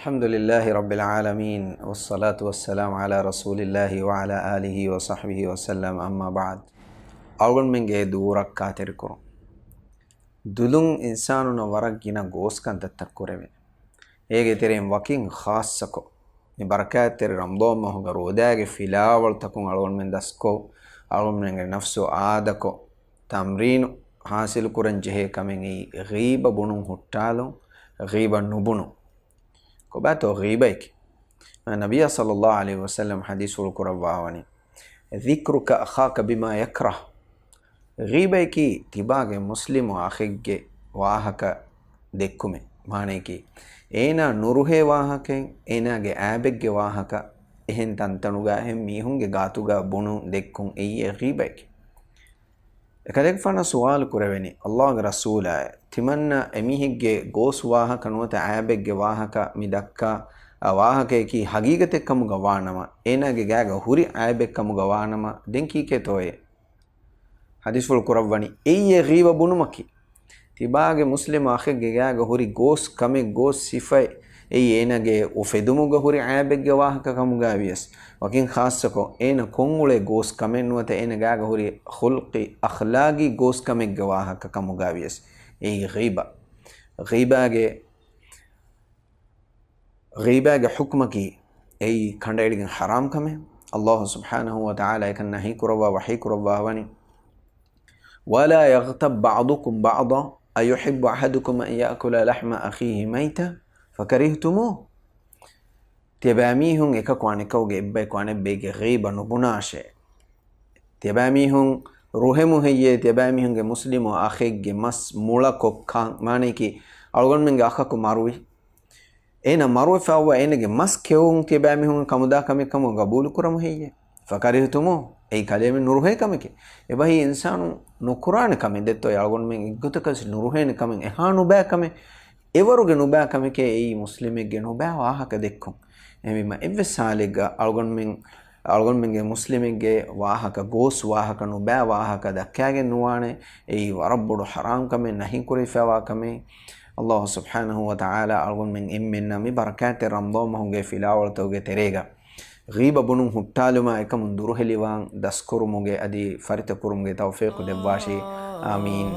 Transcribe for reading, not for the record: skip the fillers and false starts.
الحمد لله رب العالمين والصلاة والسلام على رسول الله وعلى آله وصحبه وسلم أما بعد أول من جه دورك كاتر كرو دلون إنساننا ورق جنا غوس كان تتكره من إيه ترين وكين خاصكو بركات تر رمضان ما هو جروداك في لاول تكون أول من دسكو أول من نفسه عادكو تمرين حاصل كرن جه كمين غيبة بنو هتالو غيبة نبنو كباتو غيبك النبي صلى الله عليه وسلم حديث القرآن ذكرك أخاك بما يكره غيبك تباغ مسلم أخيك واهك دكمه مانيكي اینا نوره واهك اینا ಗೆ ಆಬೆಗ್ಗೆ ವಾಹಕ එහෙන් තන්තනුගා එහෙන් මීහුන්ගේ ගාතුගා බොණු දෙක්කුන් එයි غيبك එකදෙක් ෆන සුවාල් කුරවෙනි අල්ලාහ්ගේ රසූලා තිමන්න එමිහිගේ ගෝස් වාහක නුවත ආබෙಗ್ಗೆ වාහක මිදක්කා වාහකේකි හගීගතෙක්කම ගවානම ඒනාගේ ගෑග හුරි ආබෙක්කම ගවානම දෙන්කීකේ තෝයේ හදීස් වල කුරවණි එයි غيبة බුනුමකි තිබාගේ මුස්ලිම අඛගේ ගෑග හුරි ගෝස් කමෙ ගෝස් සිෆයි එයි ඒනගේ උෆෙදුමුග හුරි ආබෙಗ್ಗೆ වාහක කමුගා වියස් වකින් ખાસકો ඒන කොංගුලේ ගෝස් කමෙන් නුවත ඒන ගෑග හුරි خلقي اخلاقي ගෝස් කමෙග්ග වාහක කමුගා වියස් එයි غيباගේ حكمكي أي كان دايلين حرام كمه الله سبحانه وتعالى كان نهي كروا وحي كروا وني ولا يغتب بعضكم بعضا أيحب أحدكم أن يأكل لحم أخيه ميتا فكرهتموه تباميهم إكاكواني كوغي إبايكواني بيجي غيبا نبناشي تباميهم روحمو هي تباميهم مسلم وأخيك مس مولكو كان مانيكي ألغن من أخاكو ماروي ඒන මරුව ෆවව එනගේ මස් කෙවුන් තිබෑමිහුන් කමුදා කමෙක්කම ගබූලු කරමු හේය ෆකරිහතුමෝ ඒ කලෙම නුරුහේ කමකේ එබහි ඉන්සානු නුකුරාන කමෙ දෙත්තෝ යල්ගොන් මෙන් ඉග්ගතකස් නුරුහේන කමෙන් එහා නුබෑ කමෙ එවරුගේ නුබෑ කමකේ ඒ මුස්ලිමෙක්ගේ නුබෑ වාහක දෙක්කුන් එමෙම එවසාලෙග අල්ගොන් මෙන්ගේ මුස්ලිමෙක්ගේ වාහක ගෝස් වාහක නුබෑ වාහක දක්කාගේ නුවානේ ඒ වරබ්බුඩු හරාම් කමෙ නහි කුරි ෆවා කමෙ الله سبحانه وتعالى أقول من إمنا من بركات رمضان ما هو جاي في الأول توجي تريجا غيبة بنو هتالو ما إكم ندوره ليوان دسكرو مجي أدي فريت كرو مجي توفيق دباشي آمين